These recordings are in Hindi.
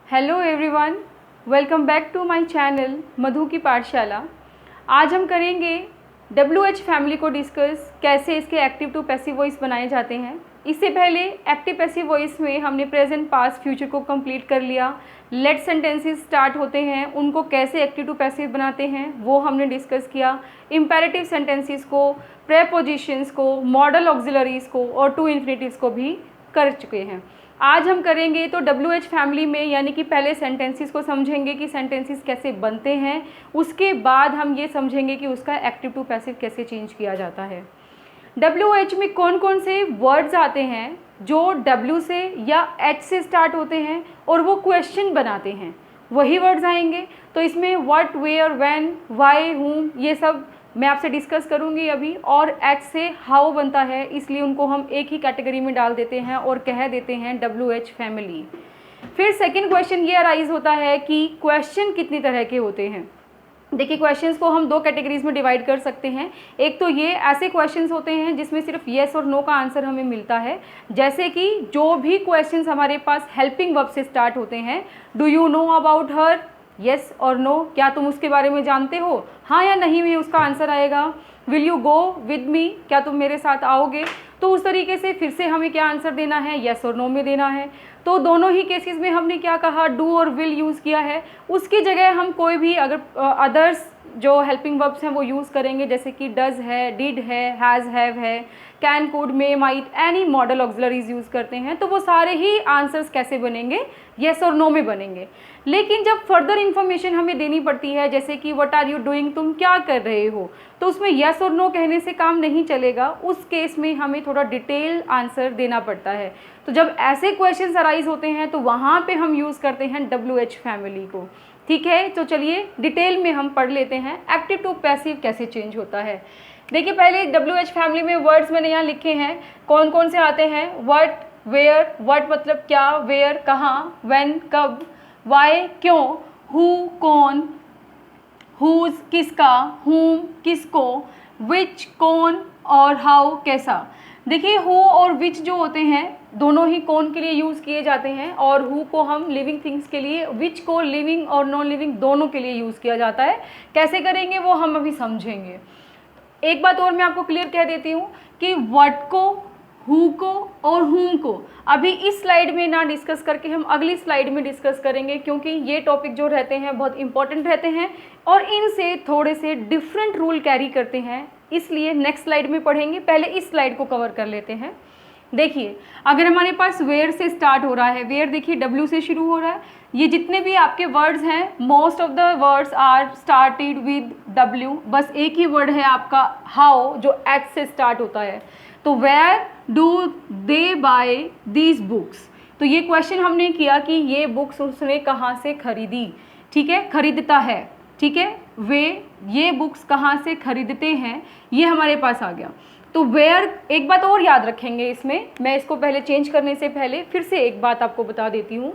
Hello everyone, welcome back to my channel Madhu की पाठशाला। आज हम करेंगे WH फैमिली को डिस्कस, कैसे इसके एक्टिव टू पैसिव वॉइस बनाए जाते हैं। इससे पहले एक्टिव पैसिव वॉइस में हमने प्रेजेंट पास्ट फ्यूचर को कंप्लीट कर लिया। लेट सेंटेंसेस स्टार्ट होते हैं, उनको कैसे एक्टिव टू पैसिव बनाते हैं वो हमने डिस्कस किया। इम्पेरेटिव सेंटेंसेस को, प्रेपोजिशंस को, मॉडल ऑक्सिलरीज को और टू इन्फिनिटिव्स को भी कर चुके हैं। आज हम करेंगे तो WH फैमिली में, यानी कि पहले सेंटेंसेस को समझेंगे कि सेंटेंसेस कैसे बनते हैं, उसके बाद हम ये समझेंगे कि उसका एक्टिव टू पैसिव कैसे चेंज किया जाता है। WH में कौन कौन से वर्ड्स आते हैं जो W से या H से स्टार्ट होते हैं और वो क्वेश्चन बनाते हैं, वही वर्ड्स आएंगे। तो इसमें व्हाट, वेयर, व्हेन, व्हाई, हुम, ये सब मैं आपसे डिस्कस करूंगी अभी। और H से हाउ बनता है, इसलिए उनको हम एक ही कैटेगरी में डाल देते हैं और कह देते हैं WH फैमिली। फिर सेकंड क्वेश्चन ये अराइज होता है कि क्वेश्चन कितनी तरह के होते हैं। देखिए, क्वेश्चंस को हम दो कैटेगरीज में डिवाइड कर सकते हैं। एक तो ये ऐसे क्वेश्चंस होते हैं जिसमें सिर्फ येस और नो का आंसर हमें मिलता है, जैसे कि जो भी क्वेश्चंस हमारे पास हेल्पिंग वर्ब से स्टार्ट होते हैं। Do you know about her, yes और नो, क्या तुम उसके बारे में जानते हो, हाँ या नहीं में उसका आंसर आएगा। Will you go with me, क्या तुम मेरे साथ आओगे। तो उस तरीके से फिर से हमें क्या आंसर देना है, येस और नो में देना है। तो दोनों ही केसेस में हमने क्या कहा, डू और विल यूज़ किया है। उसकी जगह हम कोई भी अगर अदर्स जो हेल्पिंग वर्ब्स हैं वो यूज़ करेंगे, जैसे कि डज है, डिड है, हैज़, हैव है, can, could, may, might, any model auxiliaries use करते हैं, तो वो सारे ही आंसर्स कैसे बनेंगे, येस और नो में बनेंगे। लेकिन जब फर्दर इन्फॉर्मेशन हमें देनी पड़ती है, जैसे कि व्हाट आर यू डूइंग, तुम क्या कर रहे हो, तो उसमें येस और नो कहने से काम नहीं चलेगा। उस केस में हमें थोड़ा डिटेल आंसर देना पड़ता है। तो जब ऐसे क्वेश्चंस अराइज होते हैं तो वहाँ पे हम यूज़ करते हैं WH फैमिली को। ठीक है, तो चलिए डिटेल में हम पढ़ लेते हैं एक्टिव टू पैसिव कैसे चेंज होता है। देखिए, पहले WH फैमिली में वर्ड्स मैंने यहाँ लिखे हैं, कौन कौन से आते हैं। व्हाट, वेयर, व्हाट मतलब क्या, वेयर कहाँ, व्हेन कब, वाई क्यों, हु कौन, हुज किसका, हुम किसको, विच कौन और हाउ कैसा। देखिए, हु और विच जो होते हैं दोनों ही कौन के लिए यूज़ किए जाते हैं, और हु को हम लिविंग थिंग्स के लिए, विच को लिविंग और नॉन लिविंग दोनों के लिए यूज़ किया जाता है। कैसे करेंगे वो हम अभी समझेंगे। एक बात और मैं आपको क्लियर कह देती हूँ कि व्हाट को, हु को और हुम को अभी इस स्लाइड में ना डिस्कस करके हम अगली स्लाइड में डिस्कस करेंगे, क्योंकि ये टॉपिक जो रहते हैं बहुत इंपॉर्टेंट रहते हैं और इनसे थोड़े से डिफरेंट रूल कैरी करते हैं, इसलिए नेक्स्ट स्लाइड में पढ़ेंगे। पहले इस स्लाइड को कवर कर लेते हैं। देखिए, अगर हमारे पास वेयर से स्टार्ट हो रहा है, वेयर देखिए W से शुरू हो रहा है, ये जितने भी आपके वर्ड्स हैं most of the words are started with W। बस एक ही वर्ड है आपका हाउ जो H से स्टार्ट होता है। तो where do they buy these books, तो ये क्वेश्चन हमने किया कि ये बुक्स उसने कहाँ से खरीदी। ठीक है, खरीदता है। ठीक है, वे ये बुक्स कहाँ से खरीदते हैं, ये हमारे पास आ गया। तो वेयर, एक बात और याद रखेंगे इसमें, मैं इसको पहले चेंज करने से पहले फिर से एक बात आपको बता देती हूँ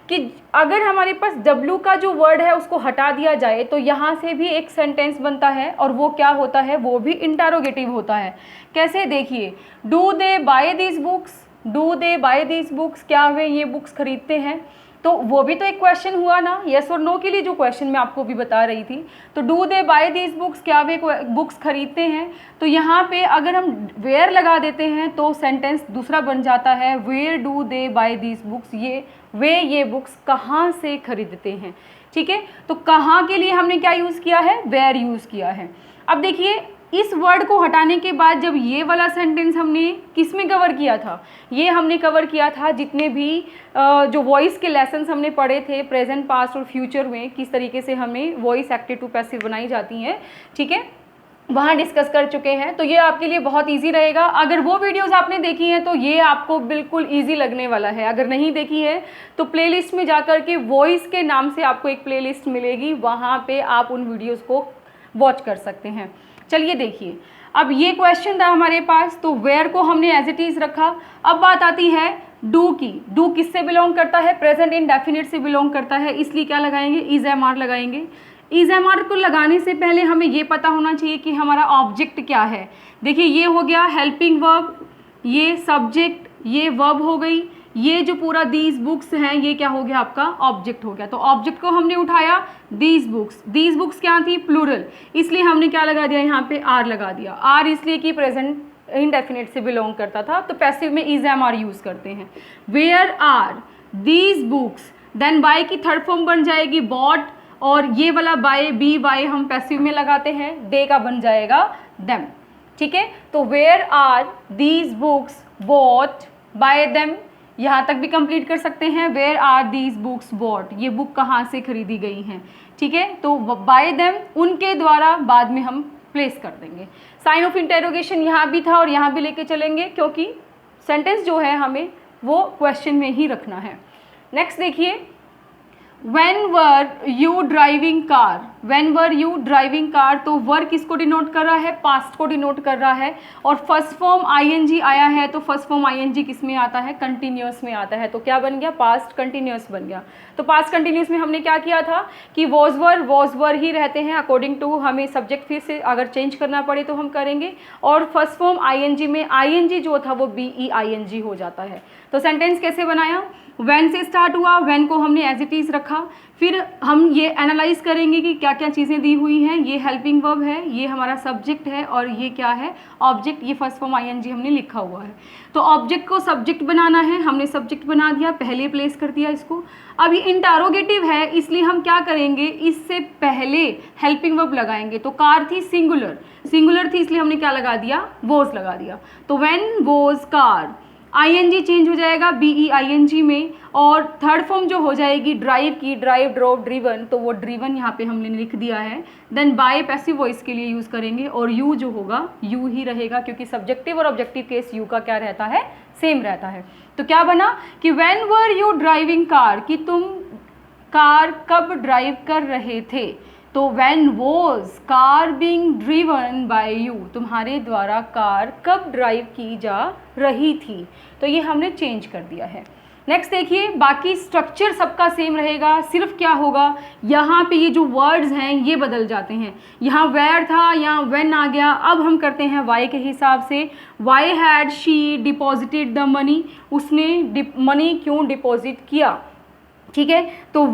कि अगर हमारे पास W का जो वर्ड है उसको हटा दिया जाए तो यहाँ से भी एक सेंटेंस बनता है, और वो क्या होता है, वो भी इंटरोगेटिव होता है। कैसे, देखिए, do they buy these books, do they buy these books, क्या वे ये बुक्स खरीदते हैं। तो वो भी तो एक क्वेश्चन हुआ ना, येस और नो के लिए जो क्वेश्चन मैं आपको भी बता रही थी। तो do they buy these books, क्या वे बुक्स खरीदते हैं। तो यहाँ पे अगर हम वेयर लगा देते हैं तो सेंटेंस दूसरा बन जाता है, where do they buy these books, ये बुक्स कहाँ से खरीदते हैं। ठीक है, तो कहाँ के लिए हमने क्या यूज़ किया है, वेयर यूज़ किया है। अब देखिए, इस वर्ड को हटाने के बाद जब ये वाला सेंटेंस हमने किस में कवर किया था, ये हमने कवर किया था जितने भी जो वॉइस के लेसन्स हमने पढ़े थे प्रेजेंट, पास्ट और फ्यूचर में, किस तरीके से हमें वॉइस एक्टिव टू पैसिव बनाई जाती हैं। ठीक है, वहाँ डिस्कस कर चुके हैं। तो ये आपके लिए बहुत इजी रहेगा। अगर वो वीडियोस आपने देखी हैं तो ये आपको बिल्कुल इजी लगने वाला है। अगर नहीं देखी है तो प्लेलिस्ट में जाकर के वॉइस के नाम से आपको एक प्लेलिस्ट मिलेगी, वहाँ पे आप उन वीडियोस को वॉच कर सकते हैं। चलिए देखिए, अब ये क्वेश्चन था हमारे पास, तो वेयर को हमने एज इट इज़ रखा। अब बात आती है डू की। डू किससे बिलोंग करता है, प्रेजेंट इंडेफिनिट से बिलोंग करता है, इसलिए क्या लगाएंगे, इज एम आर लगाएंगे। इज एम आर को लगाने से पहले हमें ये पता होना चाहिए कि हमारा ऑब्जेक्ट क्या है। देखिए, ये हो गया हेल्पिंग वर्ब, ये सब्जेक्ट, ये वर्ब हो गई, ये जो पूरा दीज बुक्स हैं ये क्या हो गया आपका ऑब्जेक्ट हो गया। तो ऑब्जेक्ट को हमने उठाया दीज बुक्स क्या थी प्लूरल, इसलिए हमने क्या लगा दिया यहाँ पे आर लगा दिया। आर इसलिए कि प्रेजेंट इंडेफिनिट से बिलोंग करता था, तो पैसिव में इज एम आर यूज करते हैं। Where are these books, then buy की थर्ड फॉर्म बन जाएगी बॉट, और ये वाला बाय बी वाई हम पैसिव में लगाते हैं, दे का बन जाएगा देम। ठीक है, तो where are these books bought by them, यहाँ तक भी कंप्लीट कर सकते हैं। Where are these books bought, ये बुक कहाँ से खरीदी गई हैं। ठीक है, तो बाय देम उनके द्वारा बाद में हम प्लेस कर देंगे। साइन ऑफ इंटेरोगेशन यहाँ भी था और यहाँ भी लेके चलेंगे, क्योंकि सेंटेंस जो है हमें वो क्वेश्चन में ही रखना है। नेक्स्ट देखिए, When were you driving car? When were you driving car? तो वर किसको डिनोट कर रहा है, पास्ट को डिनोट कर रहा है, और फर्स्ट फॉर्म आईएनजी आया है, तो फर्स्ट फॉर्म आईएनजी किस में आता है, कंटिन्यूअस में आता है। तो क्या बन गया, पास्ट कंटिन्यूअस बन गया। तो पास्ट कंटिन्यूअस में हमने क्या किया था कि वॉज वर ही रहते हैं अकॉर्डिंग टू, हमें सब्जेक्ट फिर से अगर चेंज करना पड़े तो हम करेंगे, और फर्स्ट फॉर्म आईएनजी में आईएनजी जो था वो बीईआईएनजी हो जाता है। तो सेंटेंस कैसे बनाया, व्हेन से स्टार्ट हुआ, व्हेन को हमने एज इट इज़ रखा, फिर हम ये एनालाइज करेंगे कि क्या क्या चीज़ें दी हुई हैं। ये हेल्पिंग वर्ब है, ये हमारा सब्जेक्ट है, और ये क्या है ऑब्जेक्ट, ये फर्स्ट फॉर्म आईएनजी हमने लिखा हुआ है। तो ऑब्जेक्ट को सब्जेक्ट बनाना है, हमने सब्जेक्ट बना दिया, पहले प्लेस कर दिया इसको। अब ये इंटरोगेटिव है, इसलिए हम क्या करेंगे, इससे पहले हेल्पिंग वर्ब लगाएंगे। तो कार थी सिंगुलर थी, इसलिए हमने क्या लगा दिया, वॉज लगा दिया। तो when was car, ING change हो जाएगा बीईआईएनजी में, और थर्ड फॉर्म जो हो जाएगी ड्राइव की, ड्राइव ड्रॉप ड्रिवन, तो वो ड्रिवन यहाँ पे हमने लिख दिया है। देन बाय पैसिव वॉइस के लिए यूज़ करेंगे, और यू जो होगा यू ही रहेगा, क्योंकि सब्जेक्टिव और ऑब्जेक्टिव केस यू का क्या रहता है, सेम रहता है। तो क्या बना कि when were you driving car, कि तुम कार कब ड्राइव कर रहे थे। तो when was car being driven by you, तुम्हारे द्वारा कार कब ड्राइव की जा रही थी। तो ये हमने चेंज कर दिया है। नेक्स्ट देखिए, बाकी स्ट्रक्चर सबका सेम रहेगा, सिर्फ क्या होगा यहाँ पे ये जो वर्ड्स हैं ये बदल जाते हैं। यहाँ वेयर था, यहाँ व्हेन आ गया। अब हम करते हैं वाई के हिसाब से। Why had she deposited the money, उसने मनी क्यों डिपॉजिट किया। ठीक है, तो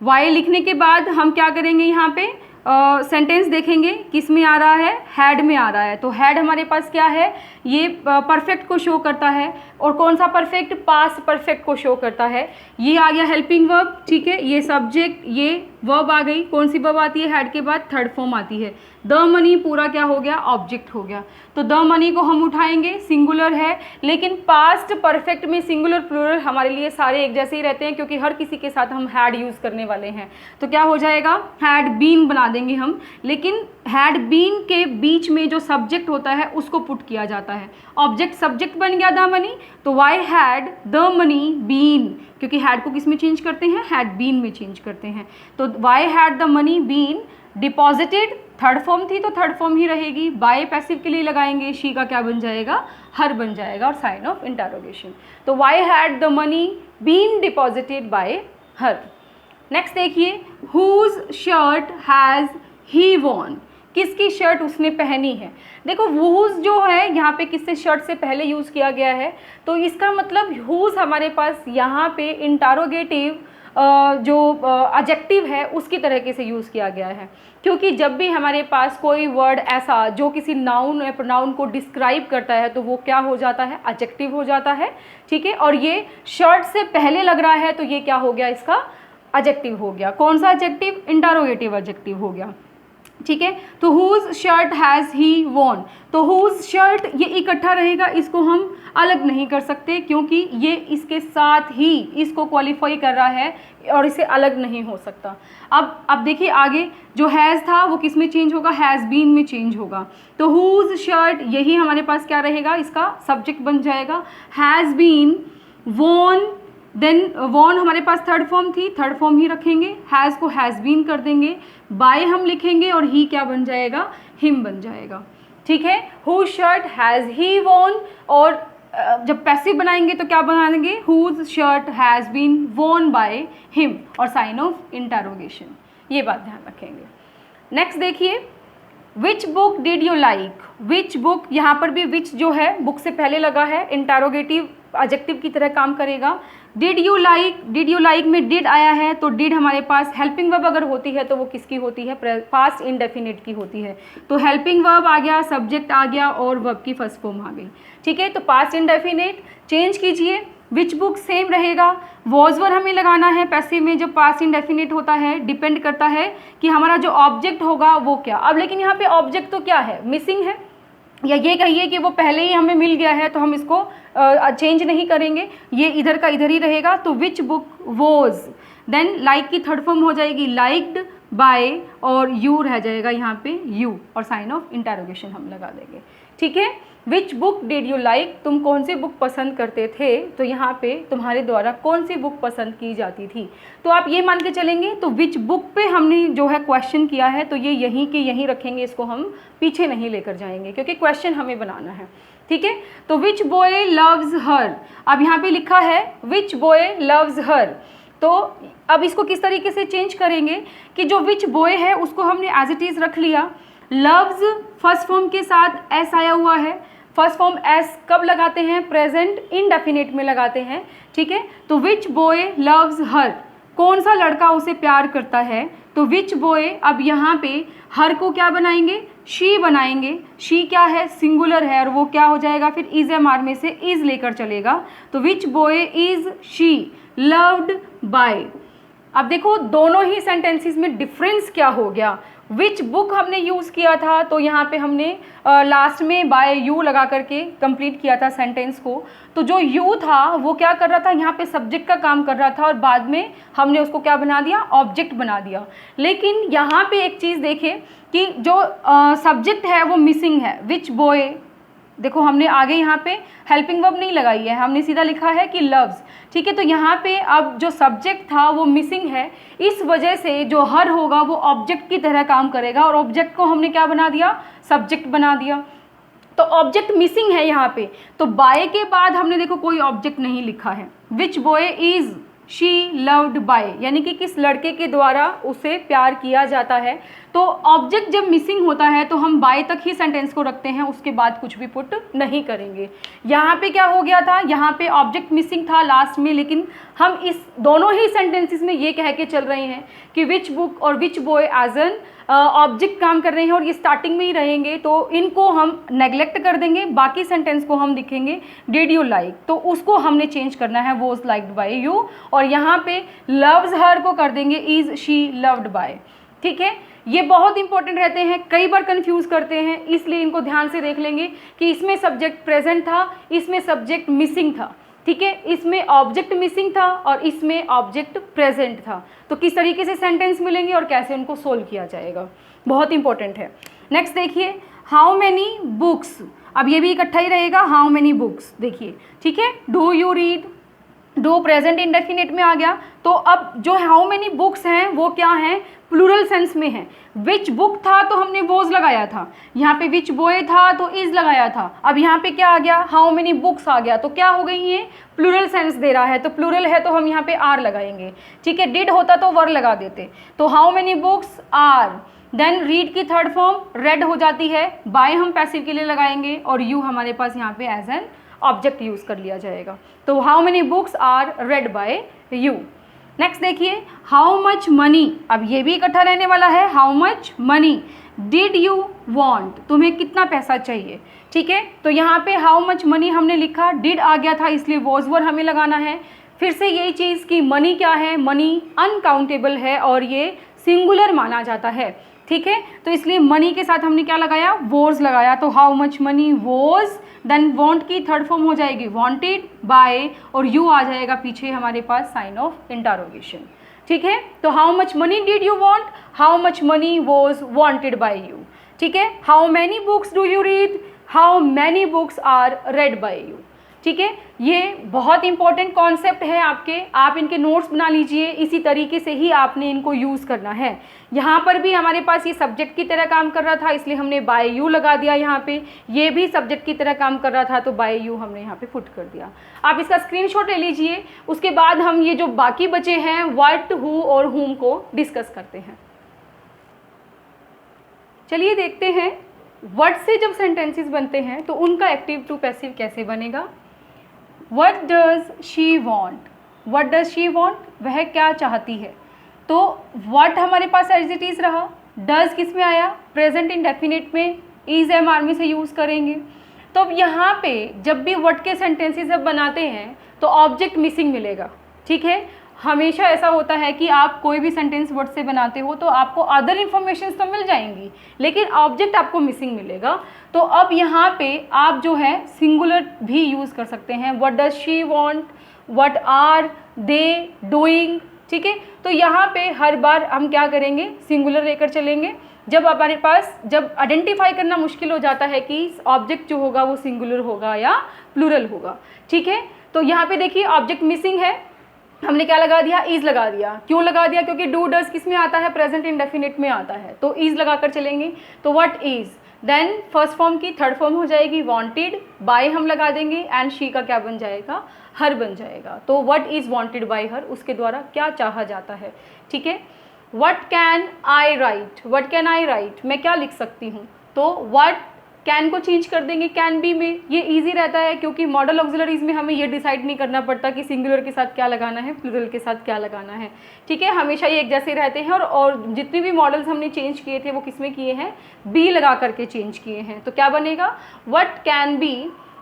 वाई लिखने के बाद हम क्या करेंगे, यहाँ पे सेंटेंस देखेंगे किस में आ रहा है, हैड में आ रहा है। तो हैड हमारे पास क्या है, ये परफेक्ट को शो करता है, और कौन सा परफेक्ट, पास्ट परफेक्ट को शो करता है। ये आ गया हेल्पिंग वर्ब, ठीक है, ये सब्जेक्ट, ये वर्ब आ गई। कौन सी वर्ब आती है, हैड के बाद थर्ड फॉर्म आती है। द मनी पूरा क्या हो गया, ऑब्जेक्ट हो गया। तो द मनी को हम उठाएंगे, सिंगुलर है, लेकिन पास्ट परफेक्ट में सिंगुलर प्लूरल हमारे लिए सारे एक जैसे ही रहते हैं, क्योंकि हर किसी के साथ हम हैड यूज़ करने वाले हैं। तो क्या हो जाएगा, हैड बीन बना देंगे हम, लेकिन हैड बीन के बीच में जो सब्जेक्ट होता है उसको पुट किया जाता है। ऑब्जेक्ट सब्जेक्ट बन गया द मनी, तो why had the money been, क्योंकि हैड को किस में चेंज करते हैं, हैड बीन में चेंज करते हैं। तो why had the money been deposited, third form थी तो थर्ड फॉर्म ही रहेगी। बाय पैसिव के लिए लगाएंगे, शी का क्या बन जाएगा, हर बन जाएगा, और साइन ऑफ इंटरोगेशन। तो why had the money been deposited by her. Next देखिए, whose shirt has he worn, किसकी शर्ट उसने पहनी है। देखो हुज जो है यहाँ पे किससे शर्ट से पहले यूज़ किया गया है, तो इसका मतलब हुज हमारे पास यहाँ पे इंटरोगेटिव जो एडजेक्टिव है उसकी तरीके से यूज़ किया गया है, क्योंकि जब भी हमारे पास कोई वर्ड ऐसा जो किसी नाउन या प्रोनाउन को डिस्क्राइब करता है तो वो क्या हो जाता है, एडजेक्टिव हो जाता है। ठीक है, और ये शर्ट से पहले लग रहा है तो ये क्या हो गया, इसका एडजेक्टिव हो गया। कौन सा एडजेक्टिव, इंटरोगेटिव एडजेक्टिव हो गया। ठीक है, तो whose shirt has he won, तो हुज शर्ट ये इकट्ठा रहेगा, इसको हम अलग नहीं कर सकते, क्योंकि ये इसके साथ ही इसको क्वालिफाई कर रहा है और इसे अलग नहीं हो सकता। अब देखिए आगे जो हैज़ था वो किस में चेंज होगा, हैज़ बीन में चेंज होगा। तो हुज शर्ट यही हमारे पास क्या रहेगा, इसका सब्जेक्ट बन जाएगा। Has been won, then won हमारे पास थर्ड फॉर्म थी, थर्ड फॉर्म ही रखेंगे, हैज़ को हैज़ बीन कर देंगे, बाय हम लिखेंगे और ही क्या बन जाएगा, हिम बन जाएगा। ठीक है, whose shirt has he won, और जब पैसिव बनाएंगे तो क्या बना देंगे, whose shirt has been won by him, और साइन ऑफ इंटरोगेशन, ये बात ध्यान रखेंगे। नेक्स्ट देखिए, which book did you like, which book, यहाँ पर भी विच जो है बुक से पहले लगा है, इंटरोगेटिव एडजेक्टिव की तरह काम करेगा। डिड यू लाइक में डिड आया है तो डिड हमारे पास हेल्पिंग वर्ब अगर होती है तो वो किसकी होती है, पास्ट इंडेफिनिट की होती है। तो हेल्पिंग वर्ब आ गया, सब्जेक्ट आ गया और वर्ब की फर्स्ट फॉर्म आ गई। ठीक है, तो पास्ट इंडेफिनिट चेंज कीजिए, विच बुक सेम रहेगा। वॉज वर हमें लगाना है पैसिव में जब पास्ट इंडेफिनिट होता है, डिपेंड करता है कि हमारा जो ऑब्जेक्ट होगा वो क्या। अब लेकिन यहाँ पे ऑब्जेक्ट तो क्या है, मिसिंग है, या ये कहिए कि वो पहले ही हमें मिल गया है तो हम इसको चेंज नहीं करेंगे, ये इधर का इधर ही रहेगा। तो which book was, then like की थर्ड फॉर्म हो जाएगी लाइक्ड बाय और यू रह जाएगा यहाँ पे यू और साइन ऑफ इंटरोगेशन हम लगा देंगे। ठीक है, विच बुक डिड यू लाइक, तुम कौन सी बुक पसंद करते थे, तो यहाँ पे तुम्हारे द्वारा कौन सी बुक पसंद की जाती थी। तो आप ये मान के चलेंगे तो विच बुक पे हमने जो है क्वेश्चन किया है तो ये यहीं के यहीं रखेंगे, इसको हम पीछे नहीं लेकर जाएंगे क्योंकि क्वेश्चन हमें बनाना है। ठीक है, तो विच बॉय लव्स हर, अब यहाँ पे लिखा है विच बॉय लव्स हर, तो अब इसको किस तरीके से चेंज करेंगे कि जो विच बॉय है उसको हमने एज इट इज़ रख लिया, लव्स फर्स्ट फॉर्म के साथ एस आया हुआ है, फर्स्ट फॉर्म एस कब लगाते हैं, प्रेजेंट इंडेफिनिट में लगाते हैं। ठीक है, तो विच बॉय लव्स हर, कौन सा लड़का उसे प्यार करता है, तो विच बॉय, अब यहाँ पे हर को क्या बनाएंगे, शी बनाएंगे, शी क्या है, सिंगुलर है और वो क्या हो जाएगा फिर इज एम आर में से इज लेकर चलेगा। तो which boy is she loved by. अब देखो दोनों ही सेंटेंसेस में डिफरेंस क्या हो गया, विच बुक हमने यूज़ किया था तो यहाँ पे हमने लास्ट में बाय यू लगा करके कंप्लीट किया था सेंटेंस को, तो जो यू था वो क्या कर रहा था, यहाँ पे सब्जेक्ट का काम कर रहा था और बाद में हमने उसको क्या बना दिया, ऑब्जेक्ट बना दिया। लेकिन यहाँ पे एक चीज़ देखें कि जो सब्जेक्ट है वो मिसिंग है, विच बॉय, देखो हमने आगे यहाँ पे हेल्पिंग वर्ब नहीं लगाई है, हमने सीधा लिखा है कि लव्स। ठीक है, तो यहाँ पे अब जो सब्जेक्ट था वो मिसिंग है, इस वजह से जो हर होगा वो ऑब्जेक्ट की तरह काम करेगा और ऑब्जेक्ट को हमने क्या बना दिया, सब्जेक्ट बना दिया। तो ऑब्जेक्ट मिसिंग है यहाँ पे, तो बाय के बाद हमने देखो कोई ऑब्जेक्ट नहीं लिखा है। Which boy is she loved by, यानी कि किस लड़के के द्वारा उसे प्यार किया जाता है। तो ऑब्जेक्ट जब मिसिंग होता है तो हम बाय तक ही सेंटेंस को रखते हैं, उसके बाद कुछ भी पुट नहीं करेंगे। यहाँ पे क्या हो गया था, यहाँ पे ऑब्जेक्ट मिसिंग था लास्ट में, लेकिन हम इस दोनों ही सेंटेंसेस में ये कह के चल रहे हैं कि विच बुक और विच बॉय एज एन ऑब्जेक्ट काम कर रहे हैं और ये स्टार्टिंग में ही रहेंगे, तो इनको हम नेग्लेक्ट कर देंगे, बाकी सेंटेंस को हम लिखेंगे डिड यू लाइक, तो उसको हमने चेंज करना है वॉज लाइक्ड बाय यू, और यहाँ पे लव्स हर को कर देंगे इज शी लव्ड बाय। ठीक है, ये बहुत इंपॉर्टेंट रहते हैं, कई बार कंफ्यूज करते हैं, इसलिए इनको ध्यान से देख लेंगे कि इसमें सब्जेक्ट प्रेजेंट था, इसमें सब्जेक्ट मिसिंग था। ठीक है, इसमें ऑब्जेक्ट मिसिंग था और इसमें ऑब्जेक्ट प्रेजेंट था, तो किस तरीके से सेंटेंस मिलेंगे और कैसे उनको सोल्व किया जाएगा, बहुत इंपॉर्टेंट है। नेक्स्ट देखिए, हाउ मैनी बुक्स, अब ये भी इकट्ठा ही रहेगा, हाउ मैनी बुक्स देखिए। ठीक है, do you read, do present indefinite में आ गया, तो अब जो हाउ मेनी बुक्स हैं वो क्या हैं, प्लूरल सेंस में है। विच बुक था तो हमने वॉज लगाया था, यहाँ पे विच बॉय था तो इज लगाया था, अब यहाँ पे क्या आ गया, हाउ मेनी बुक्स आ गया, तो क्या हो गई ये, प्लूरल सेंस दे रहा है, तो प्लूरल है तो हम यहाँ पे आर लगाएंगे। ठीक है, डिड होता तो वर लगा देते, तो how many books are, then read की थर्ड फॉर्म रेड हो जाती है, बाय हम पैसिव के लिए लगाएंगे और यू हमारे पास यहाँ पे एज एन ऑब्जेक्ट यूज कर लिया जाएगा। तो how many books are read by you. Next देखिए, हाउ मच मनी, अब ये भी इकट्ठा रहने वाला है, how much money did you want, तुम्हें कितना पैसा चाहिए। ठीक है, तो यहाँ पे हाउ मच मनी हमने लिखा, डिड आ गया था इसलिए वॉज वर हमें लगाना है। फिर से यही चीज़ कि मनी क्या है, मनी अनकाउंटेबल है और ये सिंगुलर माना जाता है। ठीक है, तो इसलिए मनी के साथ हमने क्या लगाया, वॉज लगाया, तो how much money was, then want की थर्ड फॉर्म हो जाएगी वांटेड बाय और यू आ जाएगा पीछे हमारे पास साइन ऑफ इंटरोगेशन। ठीक है, तो how much money did you want, how much money was wanted by you. ठीक है, how many books do you read, how many books are read by you. ठीक है, ये बहुत इंपॉर्टेंट कॉन्सेप्ट है आपके, आप इनके नोट्स बना लीजिए, इसी तरीके से ही आपने इनको यूज़ करना है। यहाँ पर भी हमारे पास ये सब्जेक्ट की तरह काम कर रहा था इसलिए हमने बाय यू लगा दिया, यहाँ पे ये भी सब्जेक्ट की तरह काम कर रहा था तो बाय यू हमने यहाँ पे पुट कर दिया। आप इसका स्क्रीनशॉट ले लीजिए, उसके बाद हम ये जो बाकी बचे हैं व्हाट, हु और हुम को डिस्कस करते हैं। चलिए देखते हैं वर्ड से जब सेंटेंसेस बनते हैं तो उनका एक्टिव टू पैसिव कैसे बनेगा। What does she want, what does she want, वह क्या चाहती है। तो व्हाट हमारे पास एज इट इज़ रहा, डज किस में आया, प्रेजेंट इंडेफिनिट में, इज एम आर्मी से यूज़ करेंगे। तो अब यहाँ पे जब भी व्हाट के सेंटेंसेस जब बनाते हैं तो ऑब्जेक्ट मिसिंग मिलेगा, ठीक है। हमेशा ऐसा होता है कि आप कोई भी सेंटेंस वर्ड से बनाते हो तो आपको अदर इन्फॉर्मेशन तो मिल जाएंगी लेकिन ऑब्जेक्ट आपको मिसिंग मिलेगा। तो अब यहाँ पे आप जो है सिंगुलर भी यूज़ कर सकते हैं, what does she want, what are they doing, ठीक है। तो यहाँ पे हर बार हम क्या करेंगे, सिंगुलर लेकर चलेंगे। जब हमारे पास जब आइडेंटिफाई करना मुश्किल हो जाता है कि ऑब्जेक्ट जो होगा वो सिंगुलर होगा या प्लूरल होगा, ठीक है। तो यहाँ पे देखिए ऑब्जेक्ट मिसिंग है, हमने क्या लगा दिया, इज लगा दिया। क्यों लगा दिया, क्योंकि डू डज किस में आता है, प्रेजेंट इंडेफिनिट में आता है, तो इज लगा कर चलेंगे। तो what is, then first form की थर्ड फॉर्म हो जाएगी वांटेड, बाय हम लगा देंगे एंड शी का क्या बन जाएगा, हर बन जाएगा। तो what is wanted bye her, उसके द्वारा क्या चाहा जाता है, ठीक है। What can I right, what can I right, मैं क्या लिख सकती हूँ। तो व्हाट कैन को चेंज कर देंगे कैन बी में, ये इजी रहता है क्योंकि मॉडल ऑक्सिलरीज में हमें ये डिसाइड नहीं करना पड़ता कि सिंगुलर के साथ क्या लगाना है, प्लूरल के साथ क्या लगाना है, ठीक है। हमेशा ये एक जैसे रहते हैं और जितने भी मॉडल्स हमने चेंज किए थे वो किसमें किए हैं, बी लगा करके चेंज किए हैं। तो क्या बनेगा, what can be,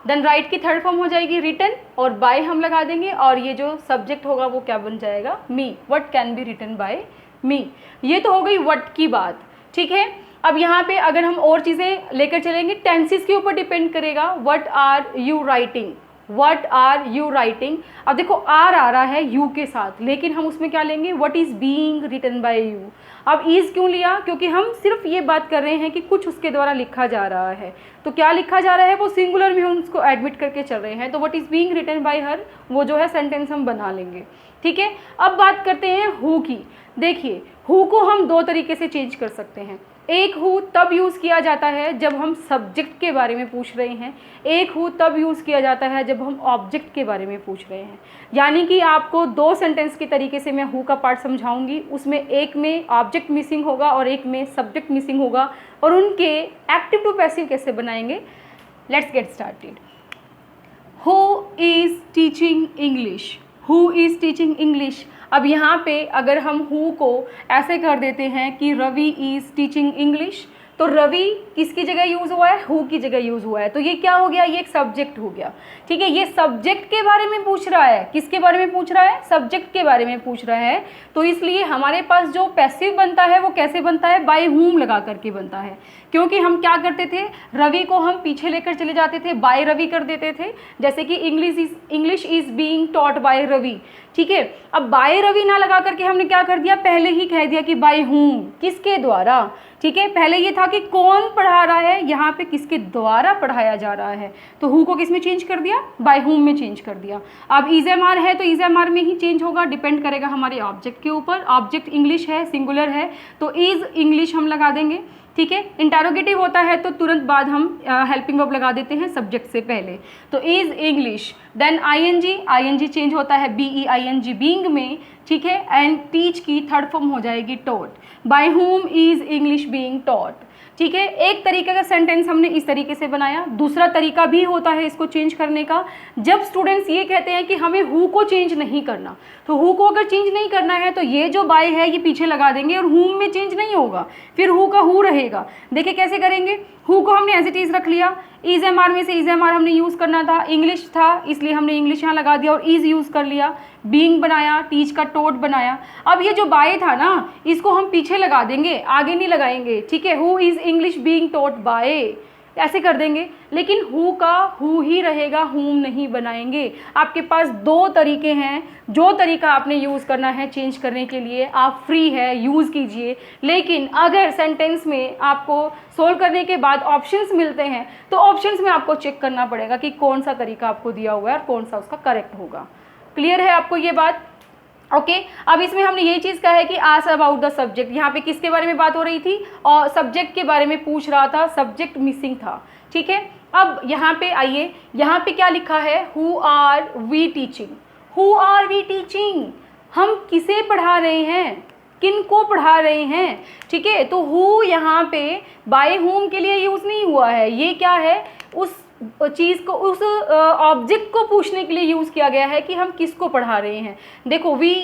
then write की थर्ड फॉर्म हो जाएगी रिटन और बाय हम लगा देंगे और ये जो सब्जेक्ट होगा वो क्या बन जाएगा, me, what can be written by me. ये तो हो गई व्हाट की बात, ठीक है। अब यहाँ पे अगर हम और चीज़ें लेकर चलेंगे, टेंसेस के ऊपर डिपेंड करेगा। What are you writing, what are you writing. अब देखो आर आ रहा है यू के साथ लेकिन हम उसमें क्या लेंगे, what is being written by you. अब इज़ क्यों लिया, क्योंकि हम सिर्फ ये बात कर रहे हैं कि कुछ उसके द्वारा लिखा जा रहा है। तो क्या लिखा जा रहा है, वो सिंगुलर में हम उसको एडमिट करके चल रहे हैं। तो what is being written by her, वो जो है सेंटेंस हम बना लेंगे, ठीक है। अब बात करते हैं हु की। देखिए हु को हम दो तरीके से चेंज कर सकते हैं। एक हु तब यूज़ किया जाता है जब हम सब्जेक्ट के बारे में पूछ रहे हैं, एक हु तब यूज़ किया जाता है जब हम ऑब्जेक्ट के बारे में पूछ रहे हैं। यानी कि आपको दो सेंटेंस के तरीके से मैं हु का पार्ट समझाऊंगी, उसमें एक में ऑब्जेक्ट मिसिंग होगा और एक में सब्जेक्ट मिसिंग होगा और उनके एक्टिव टू पैसिव कैसे बनाएंगे। Let's get started. Who is teaching English, who is teaching English. अब यहाँ पे अगर हम हु को ऐसे कर देते हैं कि रवि इज़ टीचिंग इंग्लिश, तो रवि किसकी जगह यूज़ हुआ है, हु की जगह यूज़ हुआ है। तो ये क्या हो गया, ये एक सब्जेक्ट हो गया, ठीक है। ये सब्जेक्ट के बारे में पूछ रहा है, किसके बारे में पूछ रहा है, सब्जेक्ट के बारे में पूछ रहा है। तो इसलिए हमारे पास जो पैसिव बनता है वो कैसे बनता है, बाय हुम लगा करके बनता है। क्योंकि हम क्या करते थे, रवि को हम पीछे लेकर चले जाते थे, बाय रवि कर देते थे। जैसे कि English is being taught by Ravi, ठीक है। अब बाय रवि ना लगा करके हमने क्या कर दिया, पहले ही कह दिया कि बाय हुम, किसके द्वारा, ठीक है। पहले ये था कि कौन पढ़ा रहा है, यहाँ पे किसके द्वारा पढ़ाया जा रहा है। तो हु को किस में चेंज कर दिया, बाय हुम में चेंज कर दिया। अब इज एम आर है तो इज एम आर में ही चेंज होगा, डिपेंड करेगा हमारे ऑब्जेक्ट के ऊपर। ऑब्जेक्ट इंग्लिश है, सिंगुलर है, तो इज इंग्लिश हम लगा देंगे, ठीक है। इंटरोगेटिव होता है तो तुरंत बाद हम हेल्पिंग वर्ब लगा देते हैं सब्जेक्ट से पहले। तो is English, then ING change होता है बीईआईएनजी बीइंग में, ठीक है। एंड टीच की थर्ड फॉर्म हो जाएगी taught, by whom is English being taught, ठीक है। एक तरीके का सेंटेंस हमने इस तरीके से बनाया। दूसरा तरीका भी होता है इसको चेंज करने का, जब स्टूडेंट्स ये कहते हैं कि हमें हु को चेंज नहीं करना। तो हु को अगर चेंज नहीं करना है तो ये जो बाय है ये पीछे लगा देंगे और हुम में चेंज नहीं होगा, फिर हु का हु रहेगा। देखिए कैसे करेंगे, हु को हमने एज इट इज़ रख लिया, इज एम आर में से इज एम आर हमने यूज़ करना था, इंग्लिश था इसलिए हमने इंग्लिश यहाँ लगा दिया और इज़ यूज़ कर लिया, बीइंग बनाया, टीच का टोट बनाया। अब ये जो बाय था ना इसको हम पीछे लगा देंगे, आगे नहीं लगाएंगे, ठीक है। Who is English being taught by, ऐसे कर देंगे। लेकिन हु का हु ही रहेगा, हुम नहीं बनाएंगे। आपके पास दो तरीके हैं, जो तरीका आपने यूज़ करना है चेंज करने के लिए आप फ्री है, यूज़ कीजिए। लेकिन अगर सेंटेंस में आपको सोल्व करने के बाद ऑप्शंस मिलते हैं तो ऑप्शंस में आपको चेक करना पड़ेगा कि कौन सा तरीका आपको दिया हुआ है और कौन सा उसका करेक्ट होगा। क्लियर है आपको ये बात, ओके। अब इसमें हमने यही चीज़ कहा है कि आस्क अबाउट द सब्जेक्ट, यहाँ पे किसके बारे में बात हो रही थी, और सब्जेक्ट के बारे में पूछ रहा था, सब्जेक्ट मिसिंग था, ठीक है। अब यहाँ पे आइए, यहाँ पे क्या लिखा है, who are we teaching, who are we teaching, हम किसे पढ़ा रहे हैं, किन को पढ़ा रहे हैं, ठीक है। तो हु यहाँ पे बाय हुम के लिए यूज़ नहीं हुआ है, ये क्या है, उस चीज़ को, उस ऑब्जेक्ट को पूछने के लिए यूज़ किया गया है कि हम किसको पढ़ा रहे हैं। देखो वी,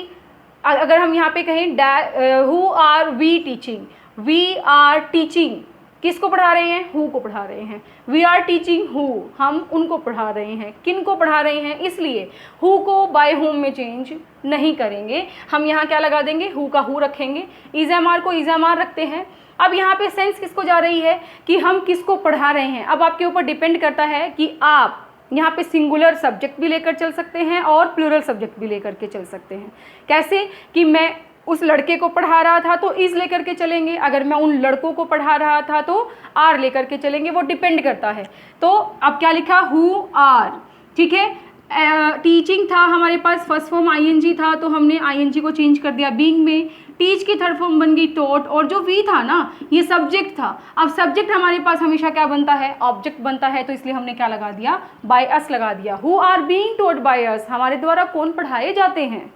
अगर हम यहाँ पे कहें who are we teaching, we are teaching, किसको पढ़ा रहे हैं? हु को पढ़ा रहे हैं। वी आर टीचिंग हु, हम उनको पढ़ा रहे हैं। किन को पढ़ा रहे हैं? इसलिए हु को बाय हुम में चेंज नहीं करेंगे, हम यहाँ क्या लगा देंगे? हु का हु रखेंगे, इज एम आर को इज एम आर रखते हैं। अब यहाँ पे सेंस किसको जा रही है कि हम किसको पढ़ा रहे हैं। अब आपके ऊपर डिपेंड करता है कि आप यहाँ पे सिंगुलर सब्जेक्ट भी लेकर चल सकते हैं और प्लूरल सब्जेक्ट भी लेकर के चल सकते हैं। कैसे कि मैं उस लड़के को पढ़ा रहा था तो इज लेकर के चलेंगे, अगर मैं उन लड़कों को पढ़ा रहा था तो आर लेकर के चलेंगे, वो डिपेंड करता है। तो अब क्या लिखा? हु आर, ठीक है। टीचिंग था हमारे पास, फर्स्ट फॉर्म आईएनजी था तो हमने आईएनजी को चेंज कर दिया बीइंग में। टीच की थर्ड फॉर्म बन गई टॉट, और जो वी था ना ये सब्जेक्ट था। अब सब्जेक्ट हमारे पास हमेशा क्या बनता है? ऑब्जेक्ट बनता है, तो इसलिए हमने क्या लगा दिया? बाय अस लगा दिया। Who are being taught by us, हमारे द्वारा कौन पढ़ाए जाते हैं।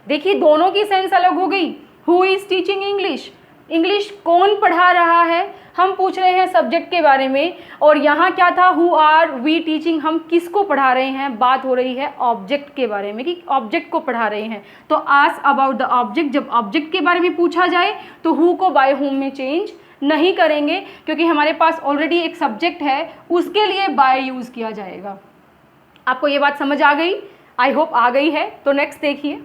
देखिए दोनों की सेंस अलग हो गई। Who is teaching English, English कौन पढ़ा रहा है, हम पूछ रहे हैं सब्जेक्ट के बारे में। और यहाँ क्या था? हु आर वी टीचिंग, हम किसको पढ़ा रहे हैं, बात हो रही है ऑब्जेक्ट के बारे में कि ऑब्जेक्ट को पढ़ा रहे हैं। तो आस्क अबाउट द ऑब्जेक्ट, जब ऑब्जेक्ट के बारे में पूछा जाए तो हु को बाय हुम में चेंज नहीं करेंगे, क्योंकि हमारे पास ऑलरेडी एक सब्जेक्ट है, उसके लिए बाय यूज़ किया जाएगा। आपको ये बात समझ आ गई? आई होप आ गई है। तो नेक्स्ट देखिए,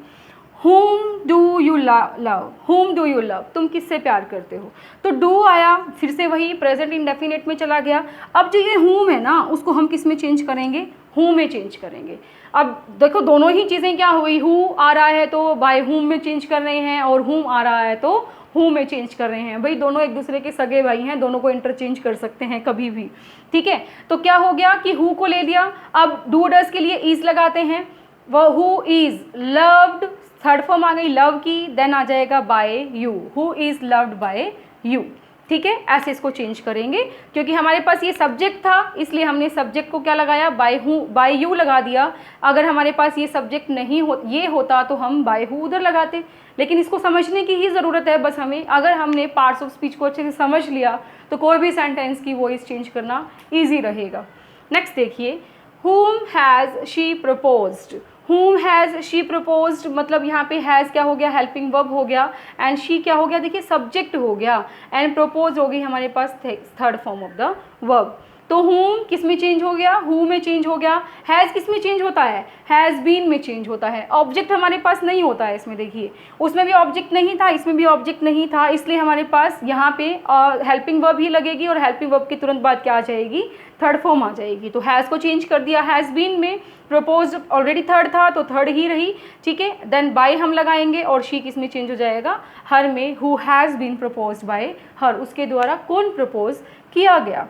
whom do you love, whom do you love, तुम किससे प्यार करते हो। तो do आया, फिर से वही प्रेजेंट इंडेफिनिट में चला गया। अब जो ये whom है ना उसको हम किस में चेंज करेंगे? who में चेंज करेंगे। अब देखो दोनों ही चीज़ें क्या हुई, who आ रहा है तो by whom में चेंज कर रहे हैं, और whom आ रहा है तो who में चेंज कर रहे हैं। भाई दोनों एक दूसरे के सगे भाई हैं, दोनों को इंटरचेंज कर सकते हैं कभी भी, ठीक है। तो क्या हो गया कि who को ले लिया, अब do does के लिए is लगाते हैं। वो who is loved, third form आ गई लव की, देन आ जाएगा by you, who is loved by you, ठीक है। ऐसे इसको चेंज करेंगे, क्योंकि हमारे पास ये सब्जेक्ट था इसलिए हमने सब्जेक्ट को क्या लगाया? बाय यू लगा दिया। अगर हमारे पास ये सब्जेक्ट नहीं ये होता तो हम बाय हु उधर लगाते, लेकिन इसको समझने की ही ज़रूरत है बस हमें। अगर हमने पार्ट्स ऑफ स्पीच को अच्छे से समझ लिया तो कोई भी सेंटेंस की वॉइस चेंज करना ईजी रहेगा। नेक्स्ट देखिए, whom has she proposed, whom has she proposed, मतलब यहाँ पे has क्या हो गया? हेल्पिंग वर्ब हो गया, एंड she क्या हो गया? देखिए सब्जेक्ट हो गया, एंड propose हो गई हमारे पास third form of the verb. तो whom किस में चेंज हो गया? who में चेंज हो गया। has किस में चेंज होता है? has been में चेंज होता है। ऑब्जेक्ट हमारे पास नहीं होता है इसमें, देखिए उसमें भी ऑब्जेक्ट नहीं था, इसमें भी ऑब्जेक्ट नहीं था, इसलिए हमारे पास यहाँ पे हेल्पिंग वर्ब ही लगेगी, और हेल्पिंग वर्ब की तुरंत बाद क्या आ जाएगी? थर्ड फॉर्म आ जाएगी। तो हैज़ को चेंज कर दिया हैज़ बीन में, प्रपोज ऑलरेडी थर्ड था तो थर्ड ही रही, ठीक है। देन बाय हम लगाएंगे, और शी किस में चेंज हो जाएगा? हर में, who has been proposed by her, उसके द्वारा कौन प्रपोज किया गया,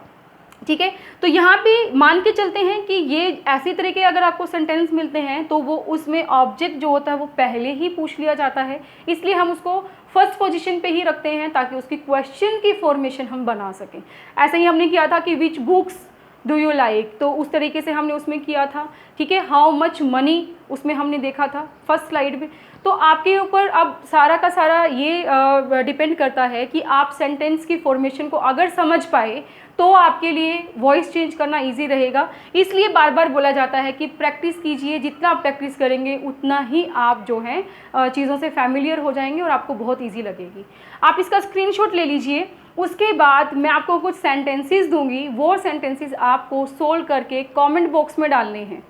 ठीक है। तो यहाँ पे मान के चलते हैं कि ये ऐसी तरह के अगर आपको सेंटेंस मिलते हैं तो वो उसमें ऑब्जेक्ट जो होता है वो पहले ही पूछ लिया जाता है, इसलिए हम उसको फर्स्ट पोजीशन पे ही रखते हैं ताकि उसकी क्वेश्चन की फॉर्मेशन हम बना सकें। ऐसे ही हमने किया था कि विच बुक्स डू यू लाइक, तो उस तरीके से हमने उसमें किया था, ठीक है। हाउ मच मनी उसमें हमने देखा था फर्स्ट स्लाइड में। तो आपके ऊपर अब सारा का सारा ये डिपेंड करता है कि आप सेंटेंस की फॉर्मेशन को अगर समझ पाए तो आपके लिए वॉइस चेंज करना इजी रहेगा। इसलिए बार बार बोला जाता है कि प्रैक्टिस कीजिए, जितना आप प्रैक्टिस करेंगे उतना ही आप जो है चीज़ों से फैमिलियर हो जाएंगे और आपको बहुत इजी लगेगी। आप इसका स्क्रीनशॉट ले लीजिए, उसके बाद मैं आपको कुछ सेंटेंसेस दूंगी, वो सेंटेंसेस आपको सोल्व करके कमेंट बॉक्स में डालने हैं।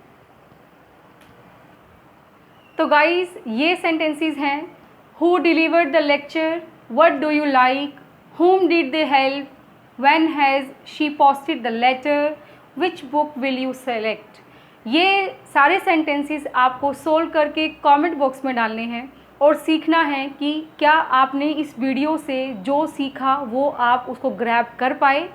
तो गाइस ये सेंटेंसेस हैं, who delivered the lecture, what do you like, whom did they help, when has she posted the letter, which book will you select। ये सारे सेंटेंसेस आपको सोल्व करके कमेंट बॉक्स में डालने हैं और सीखना है कि क्या आपने इस वीडियो से जो सीखा वो आप उसको ग्रैब कर पाए।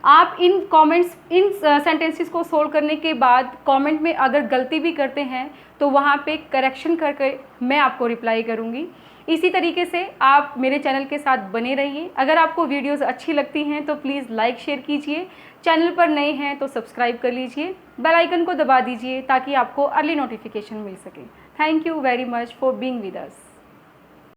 आप इन कमेंट्स, इन सेंटेंसेस को सोल्व करने के बाद कमेंट में अगर गलती भी करते हैं तो वहाँ पे करेक्शन करके मैं आपको रिप्लाई करूँगी। इसी तरीके से आप मेरे चैनल के साथ बने रहिए। अगर आपको वीडियोस अच्छी लगती हैं तो प्लीज़ लाइक शेयर कीजिए, चैनल पर नए हैं तो सब्सक्राइब कर लीजिए, बेल आइकन को दबा दीजिए ताकि आपको अर्ली नोटिफिकेशन मिल सके। Thank you very much for being with us.